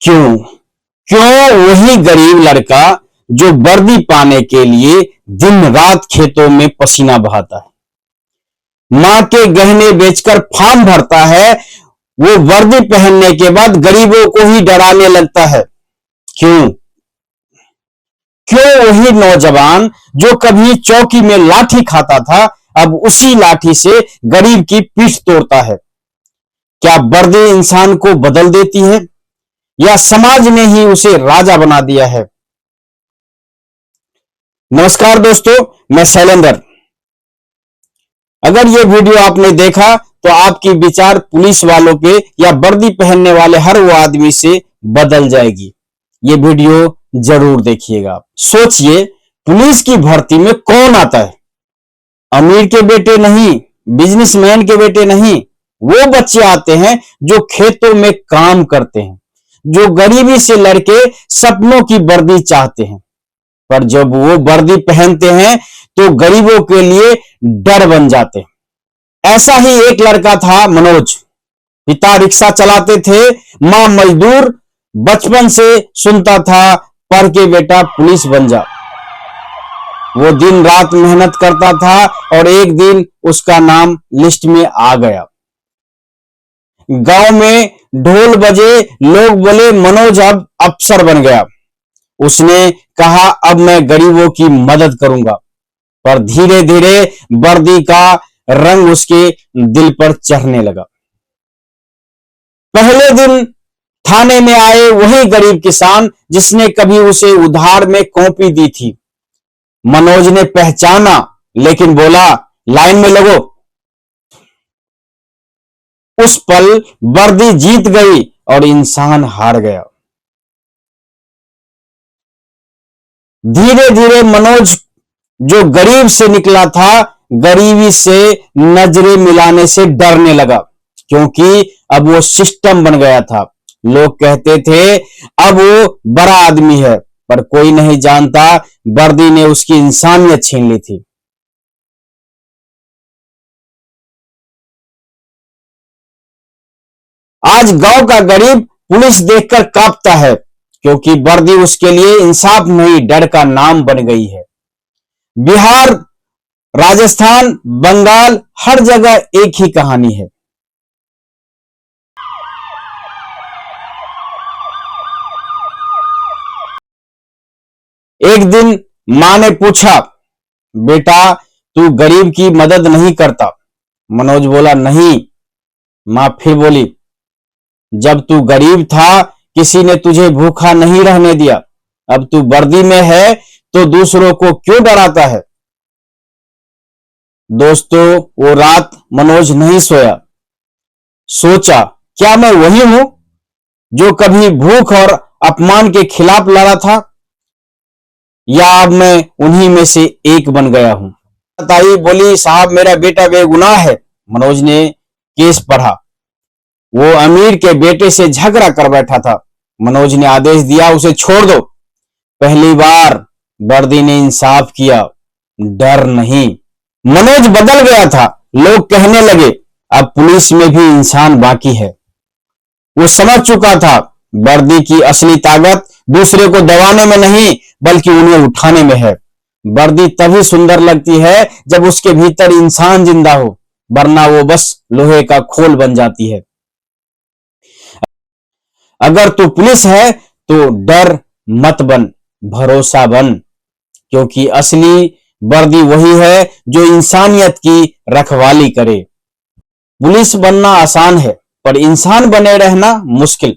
क्यों? क्यों वही गरीब लड़का जो वर्दी पाने के लिए दिन रात खेतों में पसीना बहाता है, मां के गहने बेचकर फार्म भरता है, वो वर्दी पहनने के बाद गरीबों को ही डराने लगता है। क्यों? क्यों वही नौजवान जो कभी चौकी में लाठी खाता था, अब उसी लाठी से गरीब की पीठ तोड़ता है? क्या वर्दी इंसान को बदल देती है या समाज ने ही उसे राजा बना दिया है? नमस्कार दोस्तों, मैं शैलेंद्र। अगर ये वीडियो आपने देखा तो आपकी विचार पुलिस वालों पे या वर्दी पहनने वाले हर वो आदमी से बदल जाएगी। ये वीडियो जरूर देखिएगा। सोचिए, पुलिस की भर्ती में कौन आता है? अमीर के बेटे नहीं, बिजनेसमैन के बेटे नहीं, वो बच्चे आते हैं जो खेतों में काम करते हैं, जो गरीबी से लड़के सपनों की वर्दी चाहते हैं। पर जब वो वर्दी पहनते हैं तो गरीबों के लिए डर बन जाते हैं। ऐसा ही एक लड़का था मनोज। पिता रिक्शा चलाते थे, मां मजदूर। बचपन से सुनता था, पढ़ के बेटा पुलिस बन जा। वो दिन रात मेहनत करता था और एक दिन उसका नाम लिस्ट में आ गया। गांव में ढोल बजे, लोग बोले मनोज अब अफसर बन गया। उसने कहा अब मैं गरीबों की मदद करूंगा। पर धीरे धीरे वर्दी का रंग उसके दिल पर चढ़ने लगा। पहले दिन थाने में आए वही गरीब किसान जिसने कभी उसे उधार में कॉपी दी थी। मनोज ने पहचाना लेकिन बोला, लाइन में लगो। उस पल वर्दी जीत गई और इंसान हार गया। धीरे धीरे मनोज जो गरीब से निकला था, गरीबी से नजरें मिलाने से डरने लगा, क्योंकि अब वो सिस्टम बन गया था। लोग कहते थे अब वो बड़ा आदमी है, पर कोई नहीं जानता वर्दी ने उसकी इंसानियत छीन ली थी। आज गांव का गरीब पुलिस देखकर कांपता है, क्योंकि वर्दी उसके लिए इंसाफ नहीं, डर का नाम बन गई है। बिहार, राजस्थान, बंगाल, हर जगह एक ही कहानी है। एक दिन मां ने पूछा, बेटा तू गरीब की मदद नहीं करता? मनोज बोला, नहीं। मां फिर बोली, जब तू गरीब था किसी ने तुझे भूखा नहीं रहने दिया, अब तू वर्दी में है तो दूसरों को क्यों डराता है? दोस्तों, वो रात मनोज नहीं सोया। सोचा, क्या मैं वही हूं जो कभी भूख और अपमान के खिलाफ लड़ा था, या अब मैं उन्हीं में से एक बन गया हूं? ताई बोली, साहब मेरा बेटा बेगुनाह है। मनोज ने केस पढ़ा। वो अमीर के बेटे से झगड़ा कर बैठा था। मनोज ने आदेश दिया, उसे छोड़ दो। पहली बार वर्दी ने इंसाफ किया, डर नहीं। मनोज बदल गया था। लोग कहने लगे अब पुलिस में भी इंसान बाकी है। वो समझ चुका था वर्दी की असली ताकत दूसरे को दबाने में नहीं, बल्कि उन्हें उठाने में है। वर्दी तभी सुंदर लगती है जब उसके भीतर इंसान जिंदा हो, वरना वो बस लोहे का खोल बन जाती है। अगर तू पुलिस है तो डर मत बन, भरोसा बन, क्योंकि असली वर्दी वही है जो इंसानियत की रखवाली करे। पुलिस बनना आसान है, पर इंसान बने रहना मुश्किल।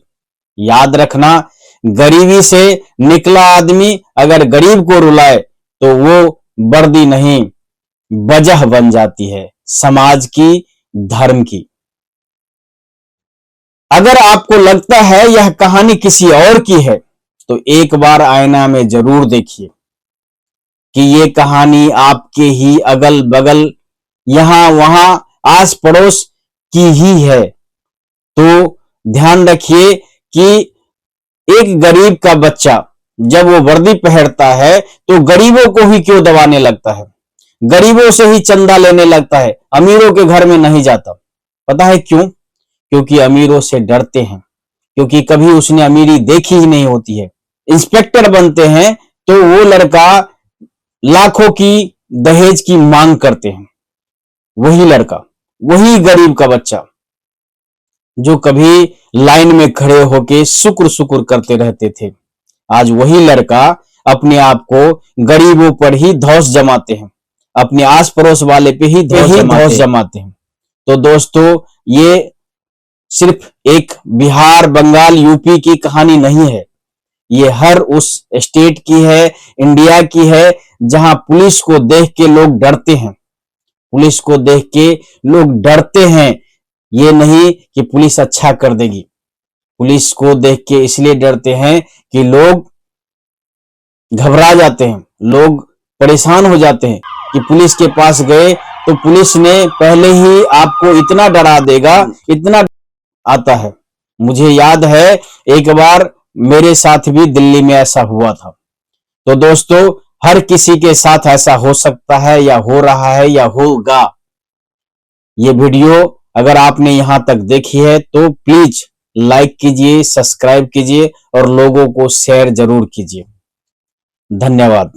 याद रखना, गरीबी से निकला आदमी अगर गरीब को रुलाए तो वो वर्दी नहीं, वजह बन जाती है समाज की, धर्म की। अगर आपको लगता है यह कहानी किसी और की है तो एक बार आईना में जरूर देखिए कि ये कहानी आपके ही अगल बगल, यहां वहां, आस पड़ोस की ही है। तो ध्यान रखिए कि एक गरीब का बच्चा जब वो वर्दी पहनता है तो गरीबों को ही क्यों दबाने लगता है, गरीबों से ही चंदा लेने लगता है, अमीरों के घर में नहीं जाता। पता है क्यों? क्योंकि अमीरों से डरते हैं। क्योंकि कभी उसने अमीरी देखी ही नहीं होती है। इंस्पेक्टर बनते हैं तो वो लड़का लाखों की दहेज की मांग करते हैं। वही लड़का, वही गरीब का बच्चा जो कभी लाइन में खड़े होके शुक्र शुक्र करते रहते थे, आज वही लड़का अपने आप को गरीबों पर ही धौंस जमाते हैं, अपने आस पड़ोस वाले पे ही धौंस जमाते हैं। तो दोस्तों, ये सिर्फ एक बिहार, बंगाल, यूपी की कहानी नहीं है, ये हर उस स्टेट की है, इंडिया की है, जहां पुलिस को देख के लोग डरते हैं। पुलिस को देख के लोग डरते हैं, ये नहीं कि पुलिस अच्छा कर देगी। पुलिस को देख के इसलिए डरते हैं कि लोग घबरा जाते हैं, लोग परेशान हो जाते हैं कि पुलिस के पास गए तो पुलिस ने पहले ही आपको इतना डरा देगा, इतना आता है। मुझे याद है एक बार मेरे साथ भी दिल्ली में ऐसा हुआ था। तो दोस्तों, हर किसी के साथ ऐसा हो सकता है, या हो रहा है, या होगा। ये वीडियो अगर आपने यहां तक देखी है तो प्लीज लाइक कीजिए, सब्सक्राइब कीजिए और लोगों को शेयर जरूर कीजिए। धन्यवाद।